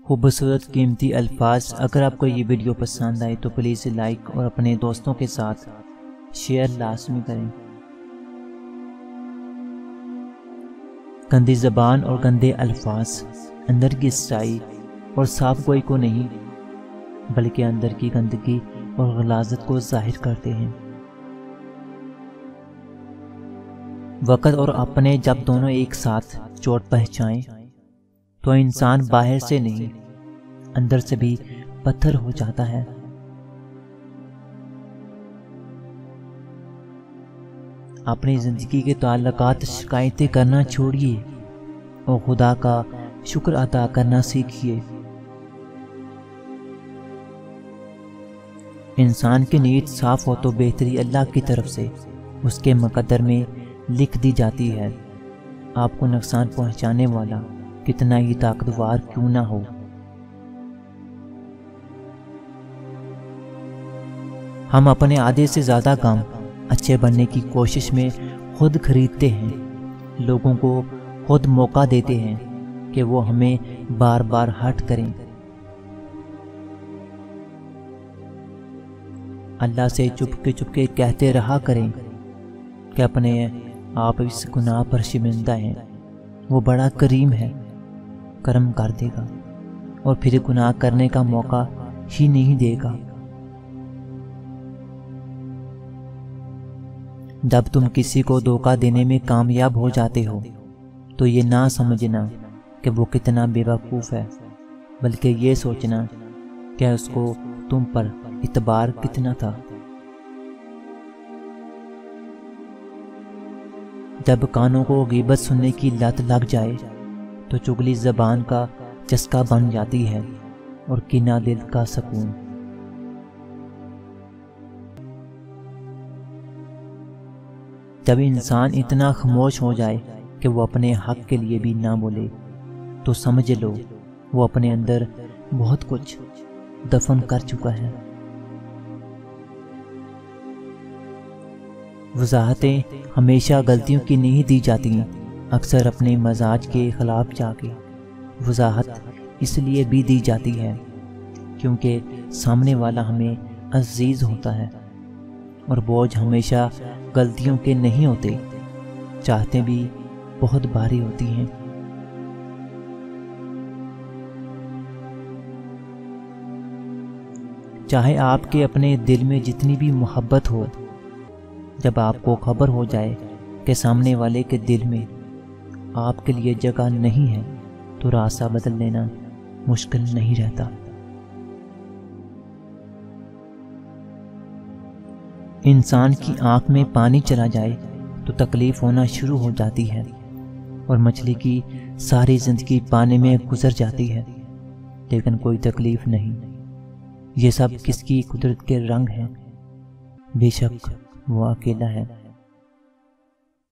خوبصورت قیمتی الفاظ۔ اگر آپ کو یہ ویڈیو پسند آئے تو پلیز لائک اور اپنے دوستوں کے ساتھ شیئر لازمی کریں۔ گندی زبان اور گندے الفاظ اندر کی سچائی اور صاف گوئی کو نہیں بلکہ اندر کی گندگی اور غلاظت کو ظاہر کرتے ہیں۔ وقت اور اپنے جب دونوں ایک ساتھ چوٹ پہنچائیں تو انسان باہر سے نہیں اندر سے بھی پتھر ہو جاتا ہے۔ اپنی زندگی کے تعلقات شکایتیں کرنا چھوڑیے اور خدا کا شکر ادا کرنا سیکھیے۔ انسان کی نیت صاف ہو تو بہتری اللہ کی طرف سے اس کے مقدر میں لکھ دی جاتی ہے، آپ کو نقصان پہنچانے والا کتنا ہی طاقتور کیوں نہ ہو۔ ہم اپنے آدھے سے زیادہ کام اچھے بننے کی کوشش میں خود خریدتے ہیں، لوگوں کو خود موقع دیتے ہیں کہ وہ ہمیں بار بار ہرٹ کریں۔ اللہ سے چپ کے کہتے رہا کریں کہ اپنے آپ اس گناہ پر شرمندہ ہیں، وہ بڑا کریم ہے، کرم کر دے گا اور پھر گناہ کرنے کا موقع ہی نہیں دے گا۔ جب تم کسی کو دھوکہ دینے میں کامیاب ہو جاتے ہو تو یہ نہ سمجھنا کہ وہ کتنا بے وقوف ہے، بلکہ یہ سوچنا کہ اس کو تم پر اعتبار کتنا تھا۔ جب کانوں کو غیبت سننے کی لت لگ جائے تو چگلی زبان کا چسکا بن جاتی ہے اور کینہ دل کا سکون۔ جب انسان اتنا خاموش ہو جائے کہ وہ اپنے حق کے لیے بھی نہ بولے تو سمجھ لو وہ اپنے اندر بہت کچھ دفن کر چکا ہے۔ وضاحتیں ہمیشہ غلطیوں کی نہیں دی جاتی، اکثر اپنے مزاج کے خلاف جا کے وضاحت اس لیے بھی دی جاتی ہے کیونکہ سامنے والا ہمیں عزیز ہوتا ہے، اور بوجھ ہمیشہ غلطیوں کے نہیں ہوتے، چاہتے بھی بہت بھاری ہوتی ہیں۔ چاہے آپ کے اپنے دل میں جتنی بھی محبت ہو، جب آپ کو خبر ہو جائے کہ سامنے والے کے دل میں آپ کے لیے جگہ نہیں ہے تو راستہ بدل لینا مشکل نہیں رہتا۔ انسان کی آنکھ میں پانی چلا جائے تو تکلیف ہونا شروع ہو جاتی ہے، اور مچھلی کی ساری زندگی پانی میں گزر جاتی ہے لیکن کوئی تکلیف نہیں۔ یہ سب کس کی قدرت کے رنگ ہیں، بے شک وہ اکیلا ہے۔